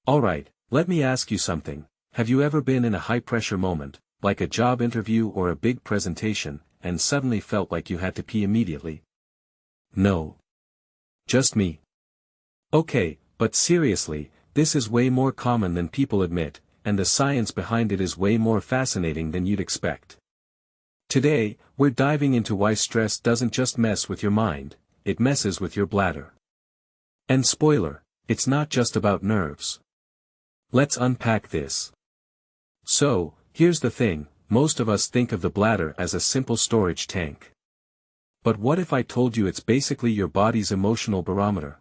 Alright, let me ask you something. Have you ever been in a high-pressure moment, like a job interview or a big presentation, and suddenly felt like you had to pee immediately? No. Just me. Okay, but seriously, this is way more common than people admit, and the science behind it is way more fascinating than you'd expect. Today, we're diving into why stress doesn't just mess with your mind, it messes with your bladder. And spoiler, it's not just about nerves. Let's unpack this. So, here's the thing, most of us think of the bladder as a simple storage tank. But what if I told you it's basically your body's emotional barometer?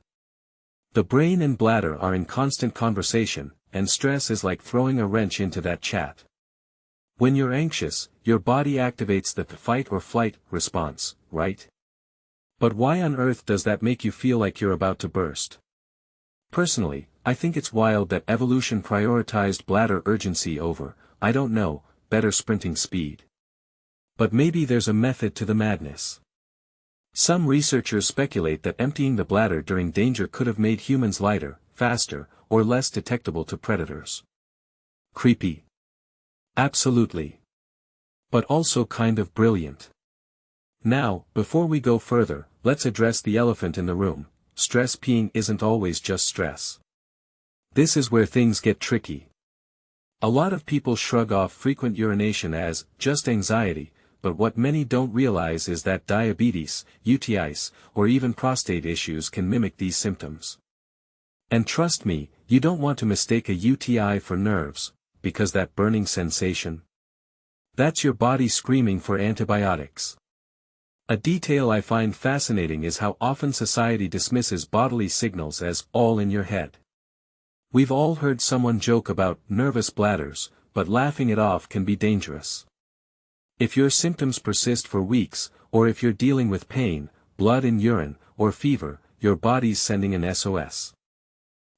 The brain and bladder are in constant conversation, and stress is like throwing a wrench into that chat. When you're anxious, your body activates the fight or flight response, right? But why on earth does that make you feel like you're about to burst? Personally, I think it's wild that evolution prioritized bladder urgency over, I don't know, better sprinting speed. But maybe there's a method to the madness. Some researchers speculate that emptying the bladder during danger could have made humans lighter, faster, or less detectable to predators. Creepy. Absolutely. But also kind of brilliant. Now, before we go further, let's address the elephant in the room. Stress peeing isn't always just stress. This is where things get tricky. A lot of people shrug off frequent urination as just anxiety, but what many don't realize is that diabetes, UTIs, or even prostate issues can mimic these symptoms. And trust me, you don't want to mistake a UTI for nerves, because that burning sensation? That's your body screaming for antibiotics. A detail I find fascinating is how often society dismisses bodily signals as all in your head. We've all heard someone joke about nervous bladders, but laughing it off can be dangerous. If your symptoms persist for weeks, or if you're dealing with pain, blood in urine, or fever, your body's sending an SOS.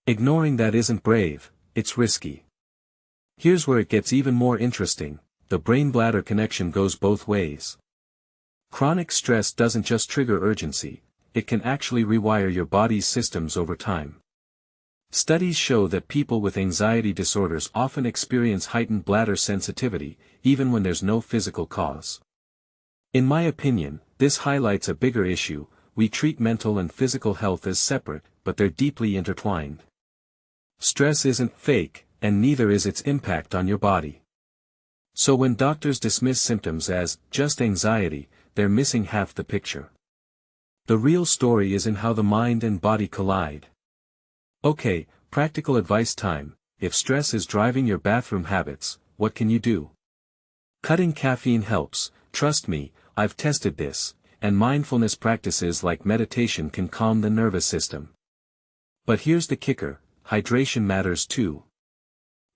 Ignoring that isn't brave, it's risky. Here's where it gets even more interesting, the brain-bladder connection goes both ways. Chronic stress doesn't just trigger urgency, it can actually rewire your body's systems over time. Studies show that people with anxiety disorders often experience heightened bladder sensitivity, even when there's no physical cause. In my opinion, this highlights a bigger issue. We treat mental and physical health as separate, but they're deeply intertwined. Stress isn't fake, and neither is its impact on your body. So when doctors dismiss symptoms as just anxiety, they're missing half the picture. The real story is in how the mind and body collide. Okay, practical advice time. If stress is driving your bathroom habits, what can you do? Cutting caffeine helps, trust me, I've tested this, and mindfulness practices like meditation can calm the nervous system. But here's the kicker, hydration matters too.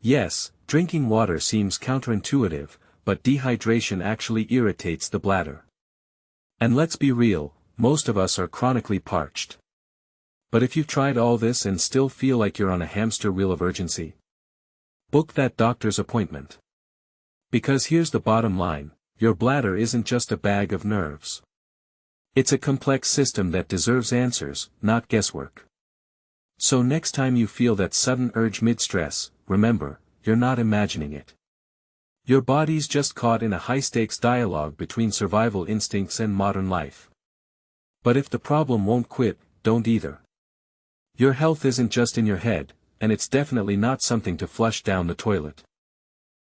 Yes, drinking water seems counterintuitive, but dehydration actually irritates the bladder. And let's be real, most of us are chronically parched. But if you've tried all this and still feel like you're on a hamster wheel of urgency, book that doctor's appointment. Because here's the bottom line, your bladder isn't just a bag of nerves. It's a complex system that deserves answers, not guesswork. So next time you feel that sudden urge mid-stress, remember, you're not imagining it. Your body's just caught in a high-stakes dialogue between survival instincts and modern life. But if the problem won't quit, don't either. Your health isn't just in your head, and it's definitely not something to flush down the toilet.